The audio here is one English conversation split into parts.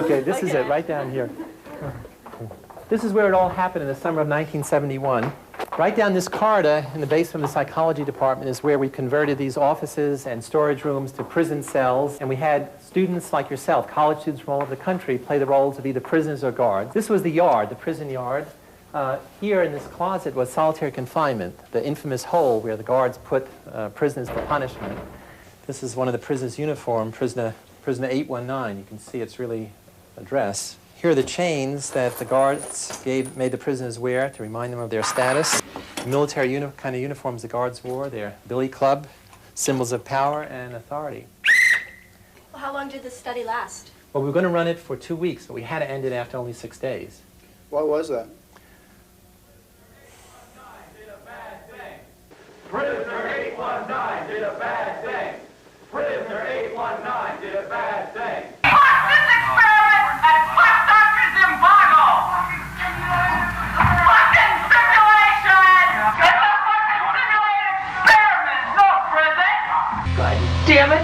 Okay, this is it, right down here. This is where it all happened in the summer of 1971. Right down this corridor in the basement of the psychology department is where we converted these offices and storage rooms to prison cells, and we had students like yourself, college students from all over the country, play the roles of either prisoners or guards. This was the yard, the prison yard. Here in this closet was solitary confinement, the infamous hole where the guards put prisoners for punishment. This is one of the prisoners' uniform, prisoner 819. You can see it's really a dress. Here are the chains that the guards made the prisoners wear to remind them of their status. The military kind of uniforms the guards wore, their billy club, symbols of power and authority. Well, how long did this study last? Well, we were going to run it for 2 weeks, but we had to end it after only 6 days. What was that? Prisoner 819 did a bad thing. Prisoner 819 did a bad thing. Fuck this experiment and fuck Dr. Zimbardo! Fucking simulation! It's a fucking simulated experiment, no prison! God damn it!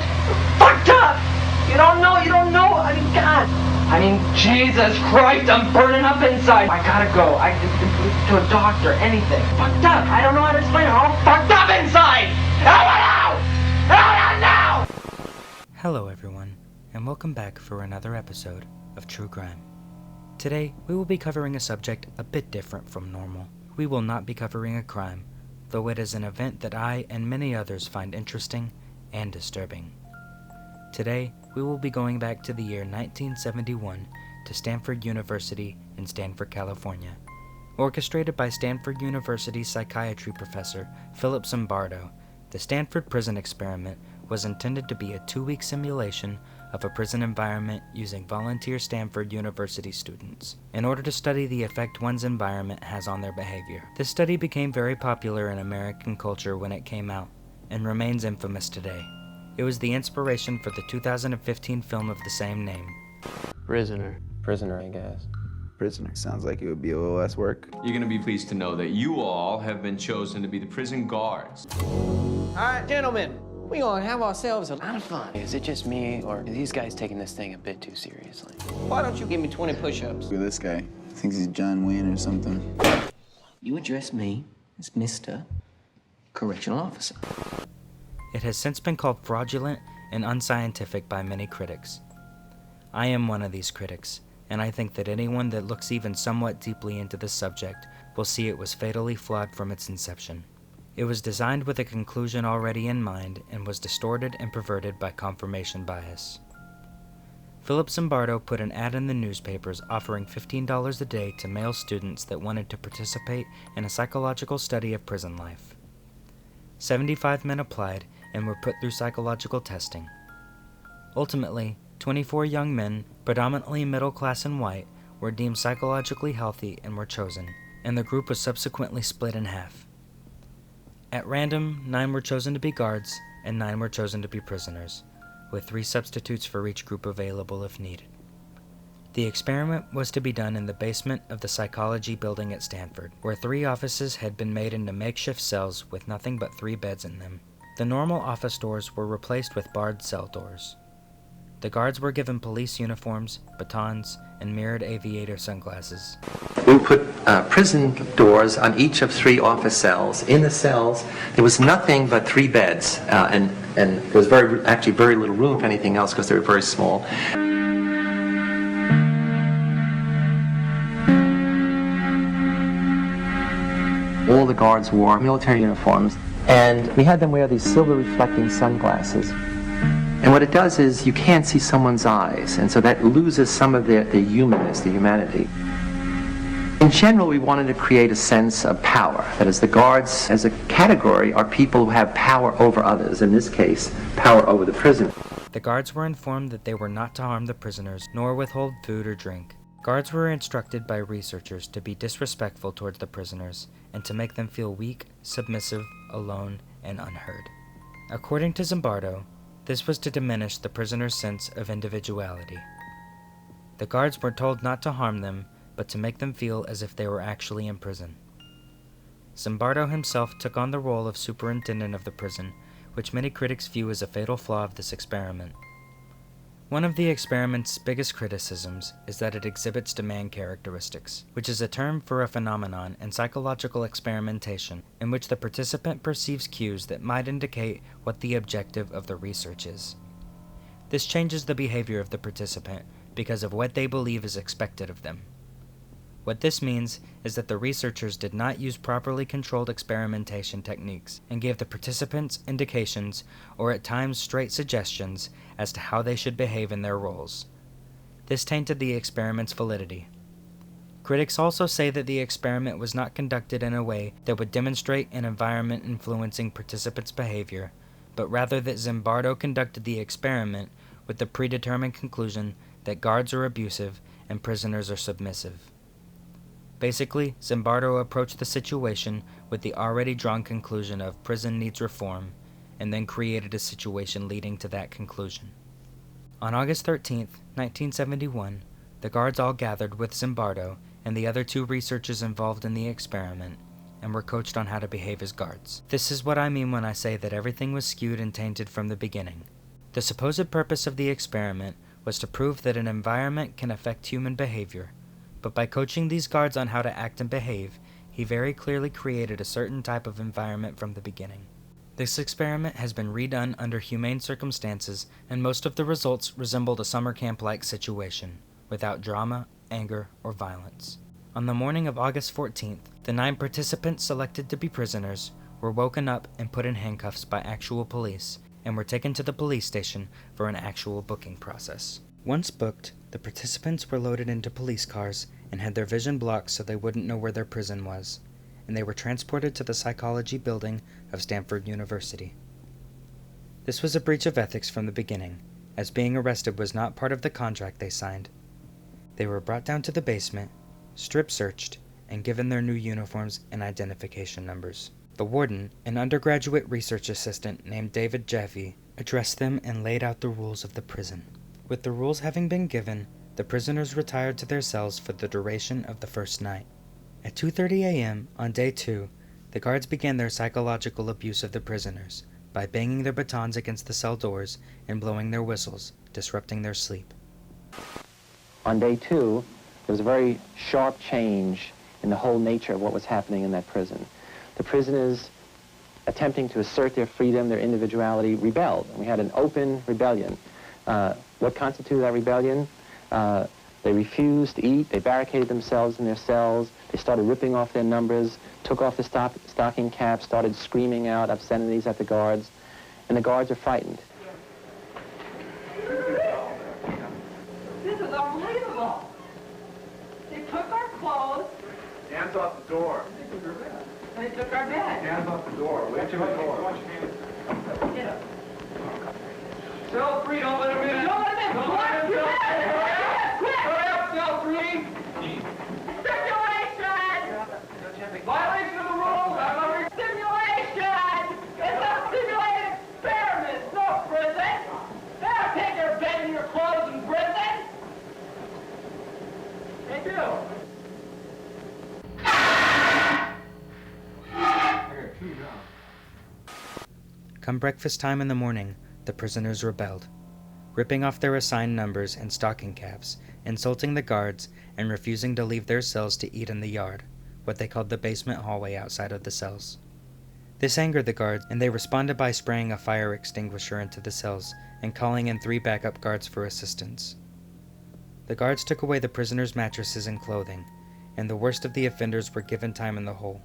Fucked up! You don't know, I mean, God! I mean, Jesus Christ, I'm burning up inside! I gotta go, to a doctor, anything. Fucked up, I don't know how to explain it, I'm all fucked up inside! Now! Hello everyone, and welcome back for another episode of True Grime. Today, we will be covering a subject a bit different from normal. We will not be covering a crime, though it is an event that I and many others find interesting and disturbing. Today, we will be going back to the year 1971 to Stanford University in Stanford, California. Orchestrated by Stanford University psychiatry professor Philip Zimbardo, the Stanford Prison experiment was intended to be a 2-week simulation of a prison environment using volunteer Stanford University students in order to study the effect one's environment has on their behavior. This study became very popular in American culture when it came out and remains infamous today. It was the inspiration for the 2015 film of the same name. Prisoner, I guess. Prisoner. Sounds like it would be a little less work. You're going to be pleased to know that you all have been chosen to be the prison guards. All right, gentlemen, we're going to have ourselves a lot of fun. Is it just me, or are these guys taking this thing a bit too seriously? Why don't you give me 20 push-ups? Look at this guy. Thinks he's John Wayne or something. You address me as Mr. Correctional Officer. It has since been called fraudulent and unscientific by many critics. I am one of these critics, and I think that anyone that looks even somewhat deeply into this subject will see it was fatally flawed from its inception. It was designed with a conclusion already in mind and was distorted and perverted by confirmation bias. Philip Zimbardo put an ad in the newspapers offering $15 a day to male students that wanted to participate in a psychological study of prison life. 75 men applied and were put through psychological testing. Ultimately, 24 young men, predominantly middle class and white, were deemed psychologically healthy and were chosen, and the group was subsequently split in half. At random, 9 were chosen to be guards, and 9 were chosen to be prisoners, with 3 substitutes for each group available if needed. The experiment was to be done in the basement of the psychology building at Stanford, where 3 offices had been made into makeshift cells with nothing but 3 beds in them. The normal office doors were replaced with barred cell doors. The guards were given police uniforms, batons, and mirrored aviator sunglasses. We put prison doors on each of 3 office cells. In the cells, there was nothing but 3 beds, and there was actually very little room for anything else because they were very small. All the guards wore military uniforms, and we had them wear these silver reflecting sunglasses. And what it does is you can't see someone's eyes, and so that loses some of the humanness, the humanity. In general, we wanted to create a sense of power. That is, the guards as a category are people who have power over others, in this case, power over the prisoner. The guards were informed that they were not to harm the prisoners, nor withhold food or drink. Guards were instructed by researchers to be disrespectful towards the prisoners, and to make them feel weak, submissive, alone, and unheard. According to Zimbardo, this was to diminish the prisoner's sense of individuality. The guards were told not to harm them, but to make them feel as if they were actually in prison. Zimbardo himself took on the role of superintendent of the prison, which many critics view as a fatal flaw of this experiment. One of the experiment's biggest criticisms is that it exhibits demand characteristics, which is a term for a phenomenon in psychological experimentation in which the participant perceives cues that might indicate what the objective of the research is. This changes the behavior of the participant because of what they believe is expected of them. What this means is that the researchers did not use properly controlled experimentation techniques and gave the participants indications or at times straight suggestions as to how they should behave in their roles. This tainted the experiment's validity. Critics also say that the experiment was not conducted in a way that would demonstrate an environment influencing participants' behavior, but rather that Zimbardo conducted the experiment with the predetermined conclusion that guards are abusive and prisoners are submissive. Basically, Zimbardo approached the situation with the already drawn conclusion of prison needs reform, and then created a situation leading to that conclusion. On August 13, 1971, the guards all gathered with Zimbardo and the other 2 researchers involved in the experiment, and were coached on how to behave as guards. This is what I mean when I say that everything was skewed and tainted from the beginning. The supposed purpose of the experiment was to prove that an environment can affect human behavior, but by coaching these guards on how to act and behave, he very clearly created a certain type of environment from the beginning. This experiment has been redone under humane circumstances, and most of the results resembled a summer camp-like situation, without drama, anger, or violence. On the morning of August 14th, the 9 participants selected to be prisoners were woken up and put in handcuffs by actual police, and were taken to the police station for an actual booking process. Once booked, the participants were loaded into police cars and had their vision blocked so they wouldn't know where their prison was, and they were transported to the psychology building of Stanford University. This was a breach of ethics from the beginning, as being arrested was not part of the contract they signed. They were brought down to the basement, strip searched, and given their new uniforms and identification numbers. The warden, an undergraduate research assistant named David Jeffy, addressed them and laid out the rules of the prison. With the rules having been given, the prisoners retired to their cells for the duration of the first night. At 2:30 a.m. on day 2, the guards began their psychological abuse of the prisoners by banging their batons against the cell doors and blowing their whistles, disrupting their sleep. On day 2, there was a very sharp change in the whole nature of what was happening in that prison. The prisoners, attempting to assert their freedom, their individuality, rebelled. We had an open rebellion. What constituted that rebellion? They refused to eat. They barricaded themselves in their cells. They started ripping off their numbers, took off the stocking caps, started screaming out obscenities at the guards, and the guards are frightened. This is unbelievable. They took our clothes. Hands off the door. They took our bed. Hands off the door. Wait till the door. Get up. Cell 3, don't let him in. Don't let him in. Don't let him in. Quick! Hurry up, Cell 3. Stimulation! Violation of the rules. Stimulation! It's a simulated experiment. It's no prison. They don't take your bed and your clothes in prison. They do. Come breakfast time in the morning, the prisoners rebelled, ripping off their assigned numbers and stocking caps, insulting the guards, and refusing to leave their cells to eat in the yard, what they called the basement hallway outside of the cells. This angered the guards, and they responded by spraying a fire extinguisher into the cells and calling in 3 backup guards for assistance. The guards took away the prisoners' mattresses and clothing, and the worst of the offenders were given time in the hole.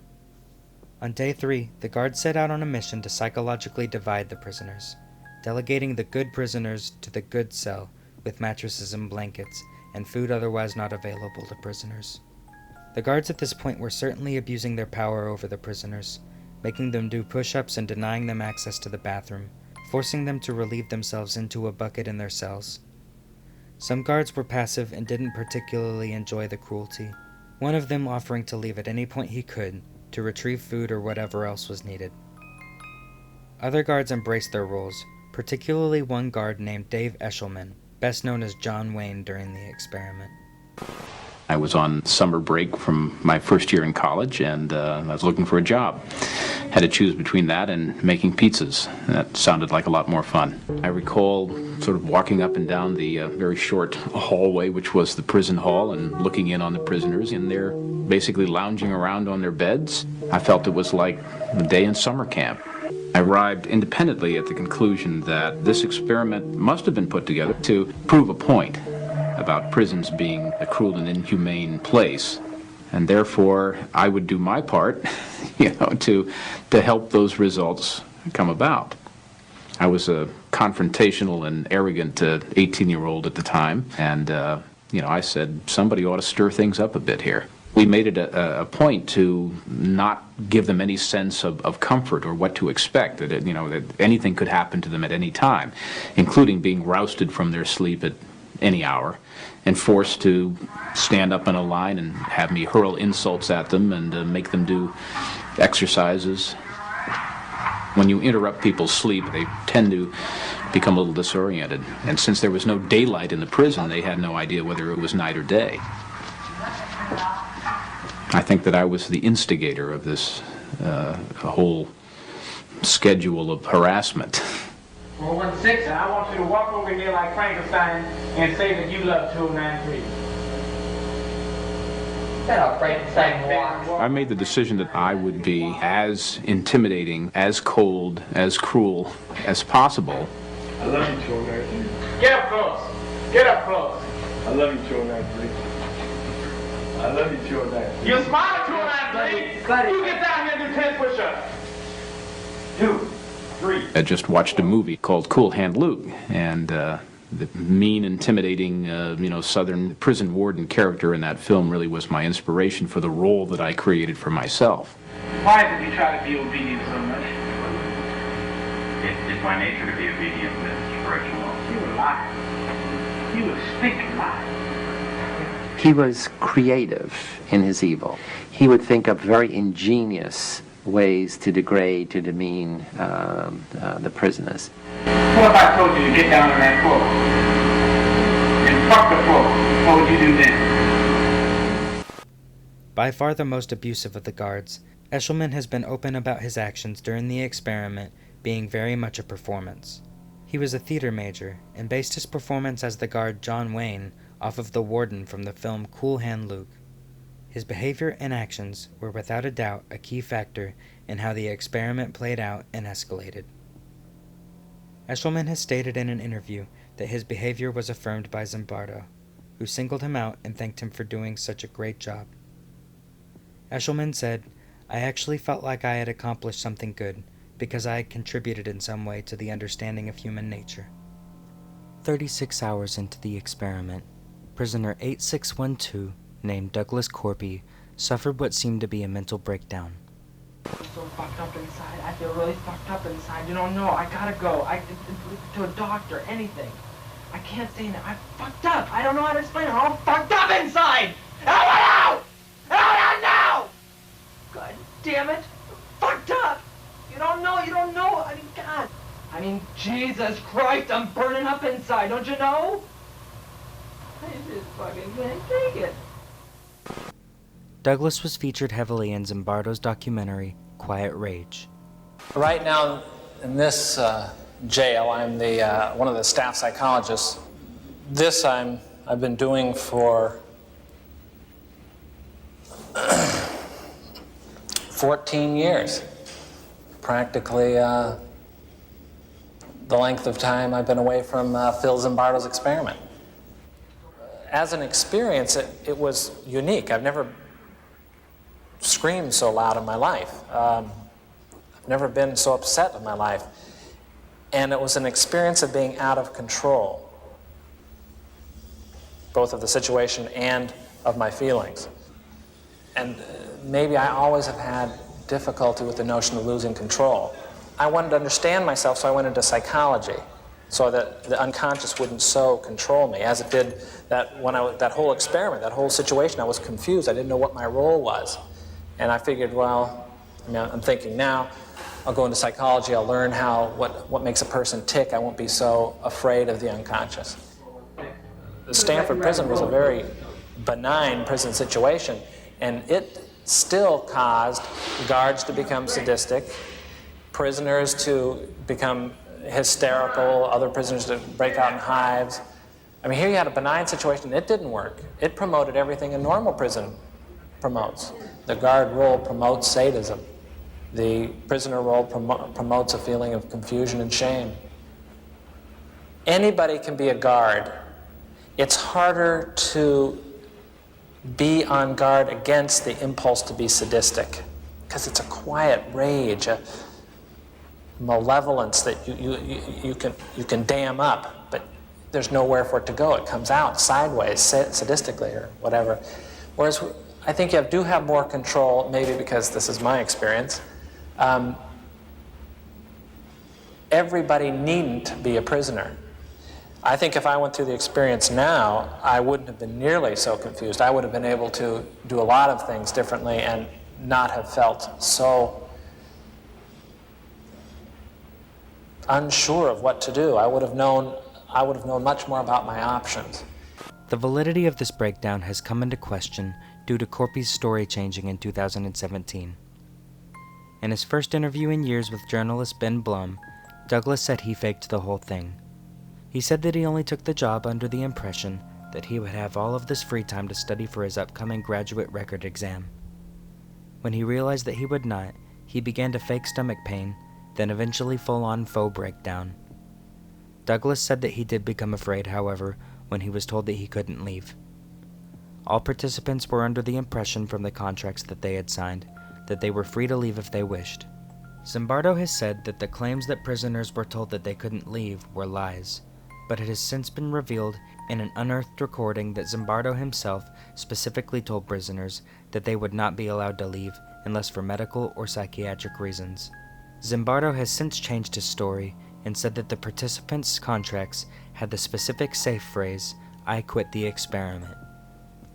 On day 3, the guards set out on a mission to psychologically divide the prisoners, delegating the good prisoners to the good cell with mattresses and blankets and food otherwise not available to prisoners. The guards at this point were certainly abusing their power over the prisoners, making them do push-ups and denying them access to the bathroom, forcing them to relieve themselves into a bucket in their cells. Some guards were passive and didn't particularly enjoy the cruelty, one of them offering to leave at any point he could to retrieve food or whatever else was needed. Other guards embraced their roles, particularly one guard named Dave Eshelman, best known as John Wayne during the experiment. I was on summer break from my first year in college, and I was looking for a job. had to choose between that and making pizzas. That sounded like a lot more fun. I recall sort of walking up and down the very short hallway, which was the prison hall, and looking in on the prisoners, and they're basically lounging around on their beds. I felt it was like a day in summer camp. I arrived independently at the conclusion that this experiment must have been put together to prove a point about prisons being a cruel and inhumane place. And therefore, I would do my part, to help those results come about. I was a confrontational and arrogant 18-year-old at the time, and, I said, somebody ought to stir things up a bit here. We made it a point to not give them any sense of comfort or what to expect, that anything could happen to them at any time, including being rousted from their sleep at any hour and forced to stand up in a line and have me hurl insults at them and make them do exercises. When you interrupt people's sleep, they tend to become a little disoriented. And since there was no daylight in the prison, they had no idea whether it was night or day. I think that I was the instigator of this whole schedule of harassment. 416, and I want you to walk over here like Frankenstein and say that you love 2093. Shut up, Frankenstein, walk. I made the decision that I would be as intimidating, as cold, as cruel as possible. I love you, 2093. Get up close. Get up close. I love you, 2093. I love you, 2093. You smile, 293. You get down here and do 10 push-ups. 2, 3. I just watched a movie called Cool Hand Luke, and the mean, intimidating, Southern prison warden character in that film really was my inspiration for the role that I created for myself. Why did you try to be obedient so much? It's my nature to be obedient, Mr. Correctional. You were lying. You were stinking lying. He was creative in his evil. He would think up very ingenious ways to degrade, to demean the prisoners. What if I told you to get down on that floor and fuck the floor? What would you do then? By far the most abusive of the guards, Eshelman has been open about his actions during the experiment being very much a performance. He was a theater major and based his performance as the guard John Wayne off of the warden from the film Cool Hand Luke. His behavior and actions were without a doubt a key factor in how the experiment played out and escalated. Eshelman has stated in an interview that his behavior was affirmed by Zimbardo, who singled him out and thanked him for doing such a great job. Eshelman said, "I actually felt like I had accomplished something good because I had contributed in some way to the understanding of human nature." 36 hours into the experiment, prisoner 8612, named Douglas Corby, suffered what seemed to be a mental breakdown. I'm so fucked up inside. I feel really fucked up inside. You don't know. I gotta go. To a doctor, anything. I can't say that. I'm fucked up. I don't know how to explain it. I'm all fucked up inside. Out! Out now! God damn it. I'm fucked up. You don't know. I mean, God. I mean, Jesus Christ, I'm burning up inside. Don't you know? I just fucking can't take it. Douglas was featured heavily in Zimbardo's documentary, Quiet Rage. Right now, in this jail, I'm the one of the staff psychologists. This I've been doing for 14 years. Practically the length of time I've been away from Phil Zimbardo's experiment. As an experience, it was unique. I've never screamed so loud in my life. I've never been so upset in my life. And it was an experience of being out of control, both of the situation and of my feelings. And maybe I always have had difficulty with the notion of losing control. I wanted to understand myself, so I went into psychology, so that the unconscious wouldn't so control me, as it did that whole experiment, that whole situation. I was confused. I didn't know what my role was. And I figured, well, I'm thinking now, I'll go into psychology, I'll learn what makes a person tick. I won't be so afraid of the unconscious. The Stanford Prison was a very benign prison situation, and it still caused guards to become sadistic, prisoners to become hysterical, other prisoners to break out in hives. I mean, here you had a benign situation. It didn't work. It promoted everything a normal prison promotes. The guard role promotes sadism. The prisoner role promotes a feeling of confusion and shame. Anybody can be a guard. It's harder to be on guard against the impulse to be sadistic, because it's a quiet rage, a malevolence that you can dam up, but there's nowhere for it to go. It comes out sideways, sadistically or whatever. Whereas I think you do have more control, maybe because this is my experience. Everybody needn't be a prisoner. I think if I went through the experience now, I wouldn't have been nearly so confused. I would have been able to do a lot of things differently and not have felt so unsure of what to do. I would have known much more about my options. The validity of this breakdown has come into question due to Corpy's story changing in 2017. In his first interview in years with journalist Ben Blum, Douglas said he faked the whole thing. He said that he only took the job under the impression that he would have all of this free time to study for his upcoming graduate record exam. When he realized that he would not, he began to fake stomach pain, then eventually full-on faux breakdown. Douglas said that he did become afraid, however, when he was told that he couldn't leave. All participants were under the impression from the contracts that they had signed that they were free to leave if they wished. Zimbardo has said that the claims that prisoners were told that they couldn't leave were lies, but it has since been revealed in an unearthed recording that Zimbardo himself specifically told prisoners that they would not be allowed to leave unless for medical or psychiatric reasons. Zimbardo has since changed his story and said that the participants' contracts had the specific safe phrase, "I quit the experiment,"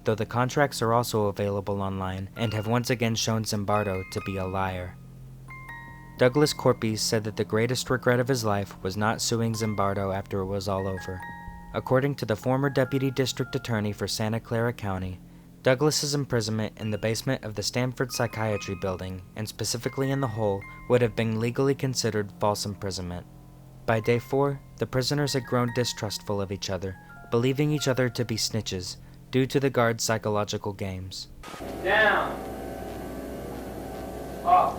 though the contracts are also available online and have once again shown Zimbardo to be a liar. Douglas Corpy said that the greatest regret of his life was not suing Zimbardo after it was all over. According to the former deputy district attorney for Santa Clara County, Douglas's imprisonment in the basement of the Stanford Psychiatry building, and specifically in the hole, would have been legally considered false imprisonment. By day 4, the prisoners had grown distrustful of each other, believing each other to be snitches, due to the guards' psychological games. Down. Up.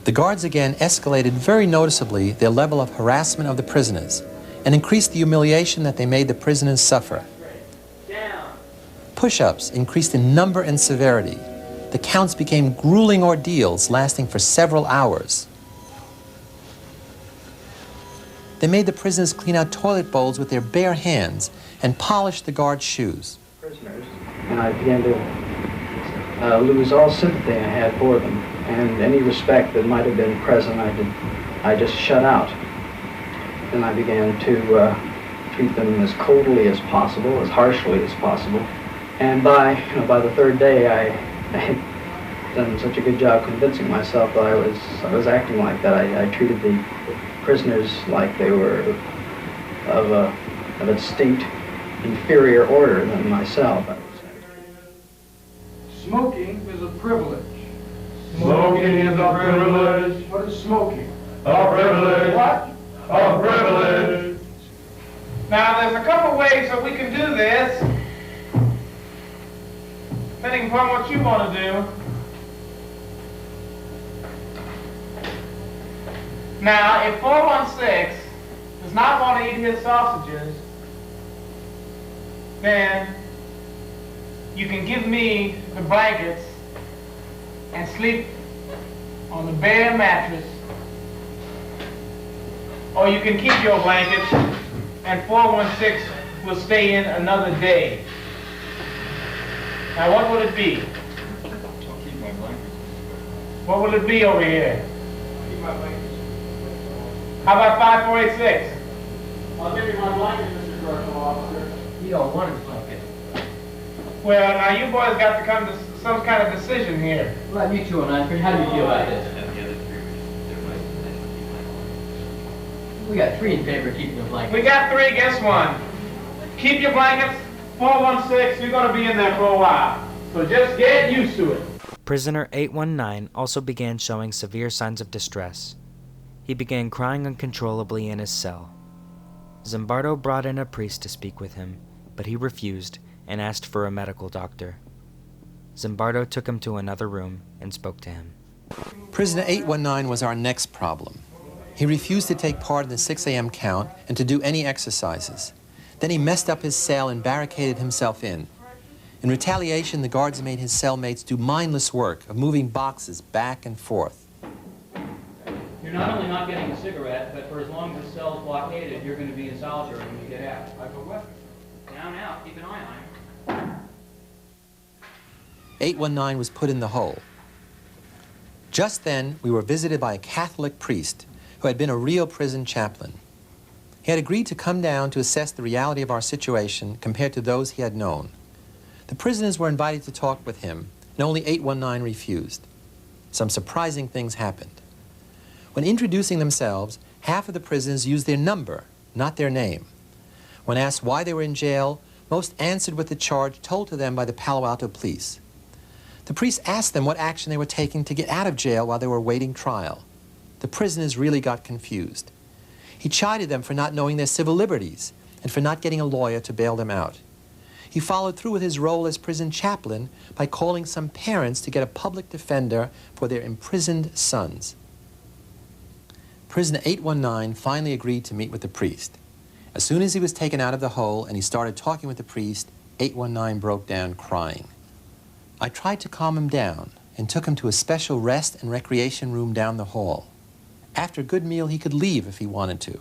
The guards again escalated very noticeably their level of harassment of the prisoners and increased the humiliation that they made the prisoners suffer. Push-ups increased in number and severity. The counts became grueling ordeals lasting for several hours. They made the prisoners clean out toilet bowls with their bare hands and polish the guards' shoes. Prisoners, and I began to lose all sympathy I had for them, and any respect that might have been present, I just shut out. And I began to treat them as coldly as possible, as harshly as possible. And by the third day, I had done such a good job convincing myself that I was acting like that. I treated the prisoners like they were of a distinct inferior order than myself. Smoking is a privilege. Smoking is a privilege. What is smoking? A privilege. What? A privilege. Now, there's a couple ways that we can do this, depending upon what you want to do. Now, if 416 does not want to eat his sausages, then you can give me the blankets and sleep on the bare mattress, or you can keep your blankets and 416 will stay in another day. Now what will it be? I'll keep my blankets. What will it be over here? I'll keep my blankets. How about 5486? I'll give you my blankets, Mr. Correctional Officer. You don't want his blanket. Well, now you boys got to come to some kind of decision here. Well, you two, Manfred, how do you feel about this? We got 3 in favor of keeping the blankets. We got 3 against 1. Keep your blankets. 416, you're going to be in there for a while. So just get used to it. Prisoner 819 also began showing severe signs of distress. He began crying uncontrollably in his cell. Zimbardo brought in a priest to speak with him, but he refused and asked for a medical doctor. Zimbardo took him to another room and spoke to him. Prisoner 819 was our next problem. He refused to take part in the 6 a.m. count and to do any exercises. Then he messed up his cell and barricaded himself in. In retaliation, the guards made his cellmates do mindless work of moving boxes back and forth. You're not only not getting a cigarette, but for as long as the cell's blockaded, you're going to be in solitary when you get out. I go what? Down, out. Keep an eye on him. 819 was put in the hole. Just then, we were visited by a Catholic priest who had been a real prison chaplain. He had agreed to come down to assess the reality of our situation compared to those he had known. The prisoners were invited to talk with him, and only 819 refused. Some surprising things happened. When introducing themselves, half of the prisoners used their number, not their name. When asked why they were in jail, most answered with the charge told to them by the Palo Alto police. The priest asked them what action they were taking to get out of jail while they were awaiting trial. The prisoners really got confused. He chided them for not knowing their civil liberties and for not getting a lawyer to bail them out. He followed through with his role as prison chaplain by calling some parents to get a public defender for their imprisoned sons. Prisoner 819 finally agreed to meet with the priest. As soon as he was taken out of the hole and he started talking with the priest, 819 broke down crying. I tried to calm him down and took him to a special rest and recreation room down the hall. After a good meal, he could leave if he wanted to.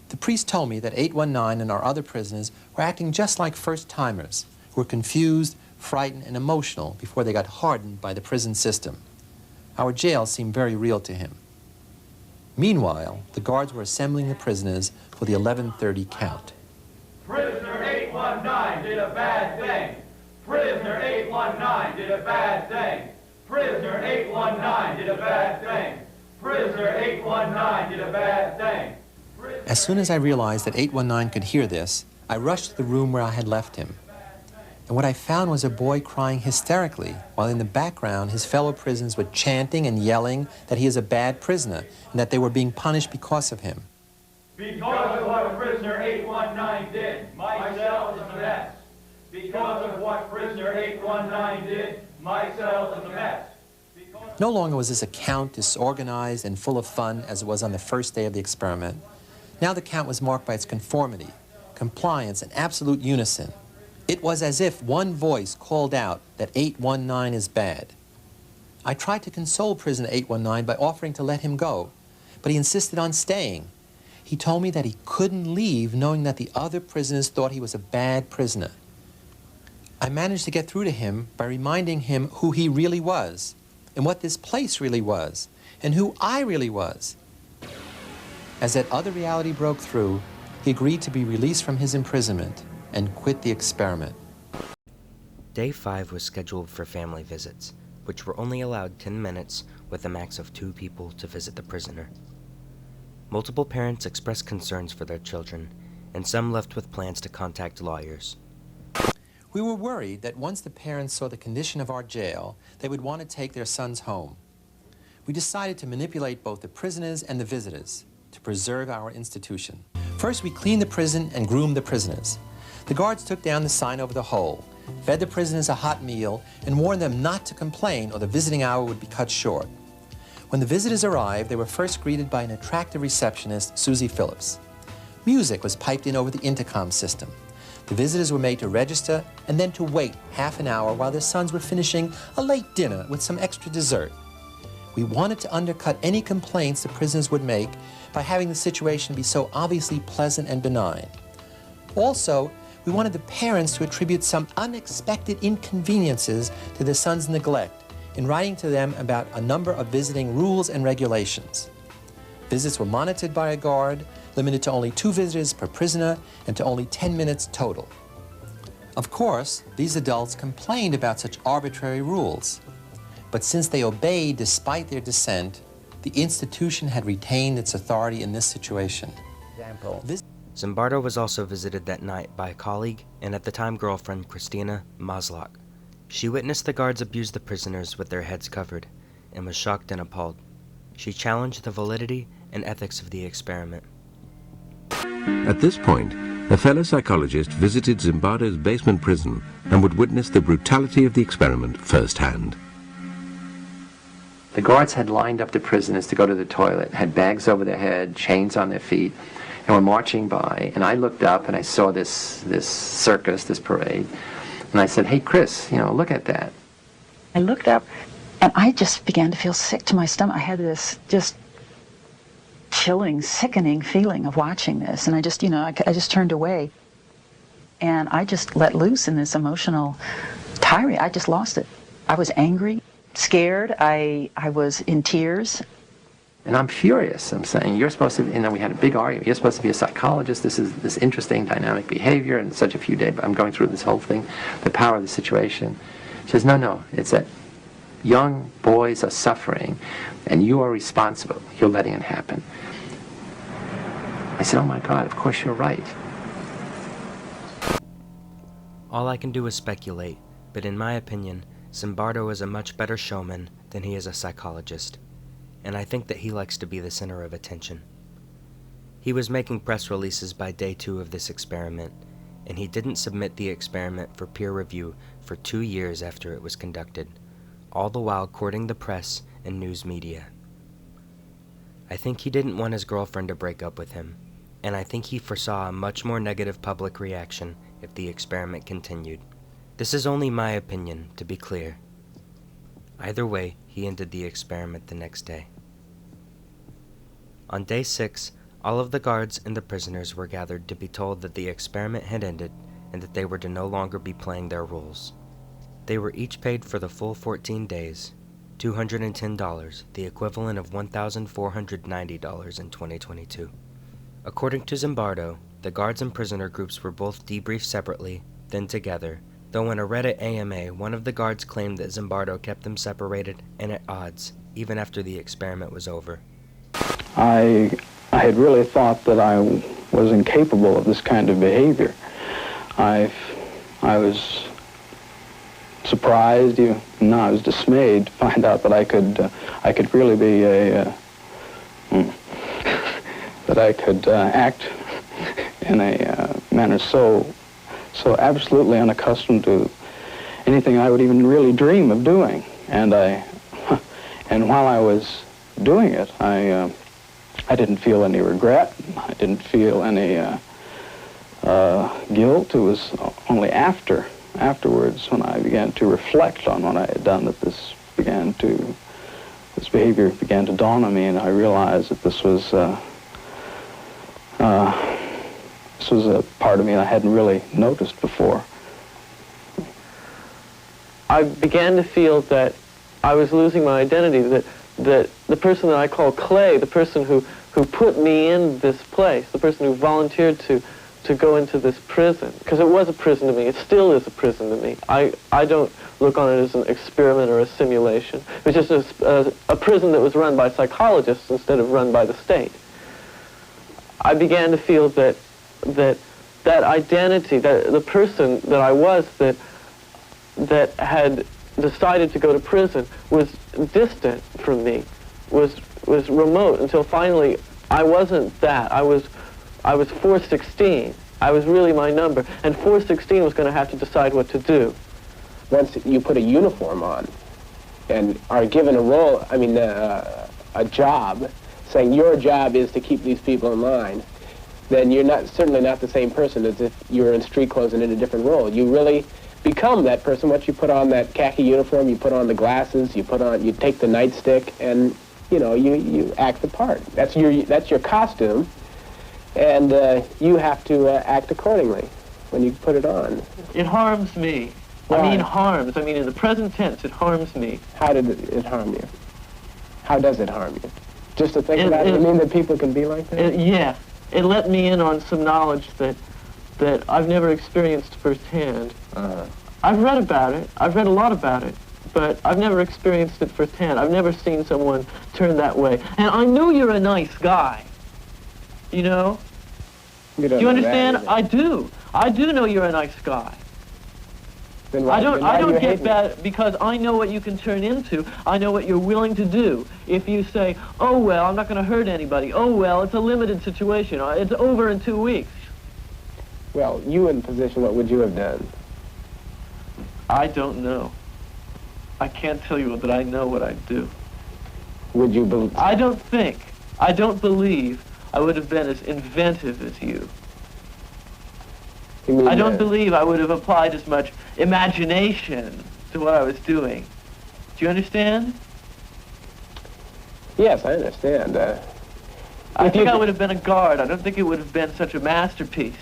The priest told me that 819 and our other prisoners were acting just like first-timers, who were confused, frightened, and emotional before they got hardened by the prison system. Our jail seemed very real to him. Meanwhile, the guards were assembling the prisoners for the 11:30 count. Prisoner 819 did a bad thing. Prisoner 819 did a bad thing. Prisoner 819 did a bad thing. Prisoner 819 did a bad thing. As soon as I realized that 819 could hear this, I rushed to the room where I had left him. And what I found was a boy crying hysterically, while in the background his fellow prisoners were chanting and yelling that he is a bad prisoner and that they were being punished because of him. Because of what prisoner 819 did, my cell is a mess. Because of what prisoner 819 did, my cell is a mess. No longer was this a count disorganized and full of fun as it was on the first day of the experiment. Now the count was marked by its conformity, compliance, and absolute unison. It was as if one voice called out that 819 is bad. I tried to console prisoner 819 by offering to let him go, but he insisted on staying. He told me that he couldn't leave knowing that the other prisoners thought he was a bad prisoner. I managed to get through to him by reminding him who he really was, and what this place really was, and who I really was. As that other reality broke through, he agreed to be released from his imprisonment and quit the experiment. Day 5 was scheduled for family visits, which were only allowed 10 minutes with a max of 2 people to visit the prisoner. Multiple parents expressed concerns for their children, and some left with plans to contact lawyers. We were worried that once the parents saw the condition of our jail, they would want to take their sons home. We decided to manipulate both the prisoners and the visitors to preserve our institution. First, we cleaned the prison and groomed the prisoners. The guards took down the sign over the hole, fed the prisoners a hot meal, and warned them not to complain or the visiting hour would be cut short. When the visitors arrived, they were first greeted by an attractive receptionist, Susie Phillips. Music was piped in over the intercom system. The visitors were made to register and then to wait half an hour while their sons were finishing a late dinner with some extra dessert. We wanted to undercut any complaints the prisoners would make by having the situation be so obviously pleasant and benign. Also, we wanted the parents to attribute some unexpected inconveniences to their sons' neglect in writing to them about a number of visiting rules and regulations. Visits were monitored by a guard, limited to only 2 visitors per prisoner and to only 10 minutes total. Of course, these adults complained about such arbitrary rules. But since they obeyed despite their dissent, the institution had retained its authority in this situation. Zimbardo was also visited that night by a colleague and at the time girlfriend Christina Maslach. She witnessed the guards abuse the prisoners with their heads covered, and was shocked and appalled. She challenged the validity and ethics of the experiment. At this point, a fellow psychologist visited Zimbardo's basement prison and would witness the brutality of the experiment firsthand. The guards had lined up the prisoners to go to the toilet, had bags over their head, chains on their feet, and were marching by. And I looked up and I saw this circus, this parade. And I said, "Hey, Chris, look at that." I looked up and I just began to feel sick to my stomach. I had this just chilling, sickening feeling of watching this. And I just, I just turned away. And I just let loose in this emotional tirade. I just lost it. I was angry, scared. I was in tears. And I'm furious. I'm saying, you're supposed to, we had a big argument. You're supposed to be a psychologist. This is this interesting dynamic behavior in such a few days. I'm going through this whole thing, the power of the situation. She says, no, it's that young boys are suffering and you are responsible. You're letting it happen. I said, oh my God, of course you're right. All I can do is speculate, but in my opinion, Zimbardo is a much better showman than he is a psychologist, and I think that he likes to be the center of attention. He was making press releases by day 2 of this experiment, and he didn't submit the experiment for peer review for 2 years after it was conducted, all the while courting the press and news media. I think he didn't want his girlfriend to break up with him, and I think he foresaw a much more negative public reaction if the experiment continued. This is only my opinion, to be clear. Either way, he ended the experiment the next day. On day 6, all of the guards and the prisoners were gathered to be told that the experiment had ended and that they were to no longer be playing their roles. They were each paid for the full 14 days, $210, the equivalent of $1,490 in 2022. According to Zimbardo, the guards and prisoner groups were both debriefed separately, then together, though in a Reddit AMA, one of the guards claimed that Zimbardo kept them separated and at odds, even after the experiment was over. I had really thought that I was incapable of this kind of behavior. I was surprised, I was dismayed to find out that I could really be that I could act in a manner so absolutely unaccustomed to anything I would even really dream of doing. And while I was doing it, I didn't feel any regret. I didn't feel any guilt. It was only afterwards when I began to reflect on what I had done that this behavior began to dawn on me, and I realized that this was a part of me I hadn't really noticed before. I began to feel that I was losing my identity, that the person that I call Clay, the person who put me in this place, the person who volunteered to go into this prison, because it was a prison to me, it still is a prison to me. I don't look on it as an experiment or a simulation. It was just a prison that was run by psychologists instead of run by the state. I began to feel that identity, that the person that I was that had decided to go to prison was distant from me, was remote, until finally I wasn't that. I was 416. I was really my number, and 416 was going to have to decide what to do. Once you put a uniform on and are given a role, a job, saying your job is to keep these people in line, then you're certainly not the same person as if you were in street clothes and in a different role. You really become that person once you put on that khaki uniform, you put on the glasses, you take the nightstick, and you act the part. That's your costume, and you have to act accordingly when you put it on. It harms me. Why? I mean harms. I mean in the present tense, it harms me. How did it harm you? How does it harm you? Just to think about it, you mean that people can be like that? Yeah. It let me in on some knowledge that I've never experienced firsthand. I've read about it. I've read a lot about it, but I've never experienced it firsthand. I've never seen someone turn that way. And I know you're a nice guy. You know? You Do you understand? That, I do. I do know you're a nice guy. Then why, I then why do you don't hate get me? bad because I know what you can turn into. I know what you're willing to do. If you say, oh, well, I'm not going to hurt anybody. Oh, well, it's a limited situation. It's over in 2 weeks. Well, you in position, what would you have done? I don't know. I can't tell you that I know what I'd do. Would you believe? I don't believe I would have been as inventive as you. You mean, I don't believe I would have applied as much imagination to what I was doing. Do you understand? Yes, I understand. I think I would have been a guard. I don't think it would have been such a masterpiece.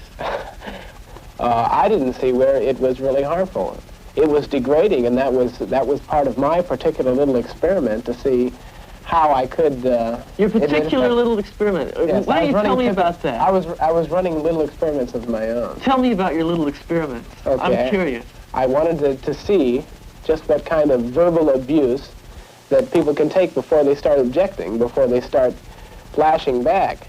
I didn't see where it was really harmful. It was degrading, and that was part of my particular little experiment to see how I could. Your particular little experiment. Yes, Why don't you tell me about that? I was running little experiments of my own. Tell me about your little experiments. Okay. I'm curious. I wanted to see just what kind of verbal abuse that people can take before they start objecting, before they start flashing back.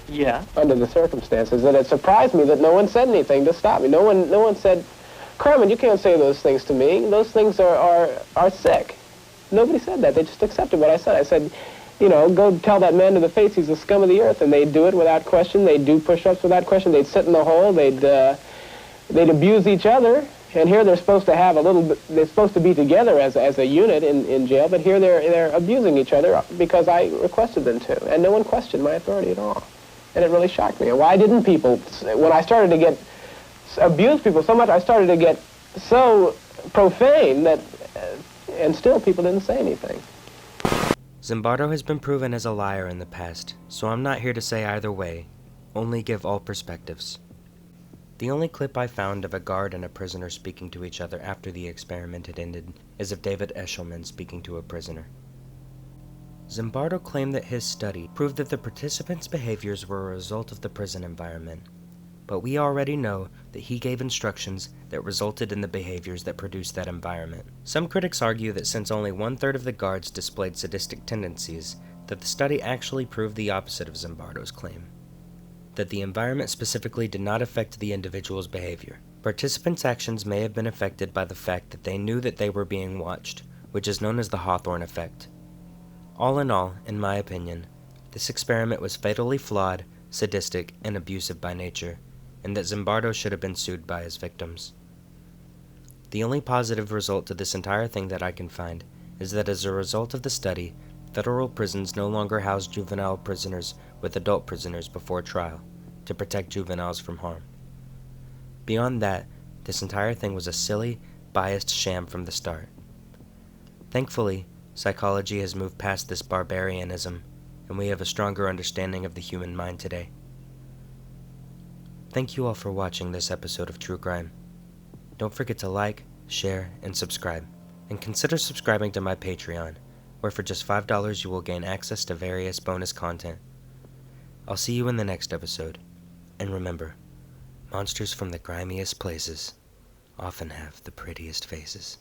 Yeah. Under the circumstances, and it surprised me that no one said anything to stop me. No one said, Carmen, you can't say those things to me. Those things are sick. Nobody said that. They just accepted what I said. I said, you know, go tell that man to the face he's the scum of the earth, and they'd do it without question. They'd do push-ups without question. They'd sit in the hole. They'd abuse each other. And here they're supposed to have they're supposed to be together as a unit in jail, but here they're abusing each other because I requested them to, and no one questioned my authority at all. And it really shocked me. Why didn't people, when I started to abuse people so much, I started to get so profane that, and still people didn't say anything. Zimbardo has been proven as a liar in the past, so I'm not here to say either way, only give all perspectives. The only clip I found of a guard and a prisoner speaking to each other after the experiment had ended is of David Eshelman speaking to a prisoner. Zimbardo claimed that his study proved that the participants' behaviors were a result of the prison environment, but we already know that he gave instructions that resulted in the behaviors that produced that environment. Some critics argue that since only 1/3 of the guards displayed sadistic tendencies, that the study actually proved the opposite of Zimbardo's claim, that the environment specifically did not affect the individual's behavior. Participants' actions may have been affected by the fact that they knew that they were being watched, which is known as the Hawthorne effect. All in all, in my opinion, this experiment was fatally flawed, sadistic, and abusive by nature, and that Zimbardo should have been sued by his victims. The only positive result to this entire thing that I can find is that as a result of the study, federal prisons no longer house juvenile prisoners with adult prisoners before trial, to protect juveniles from harm. Beyond that, this entire thing was a silly, biased sham from the start. Thankfully, psychology has moved past this barbarianism, and we have a stronger understanding of the human mind today. Thank you all for watching this episode of True Grime. Don't forget to like, share, and subscribe, and consider subscribing to my Patreon, where for just $5 you will gain access to various bonus content. I'll see you in the next episode, and remember, monsters from the grimiest places often have the prettiest faces.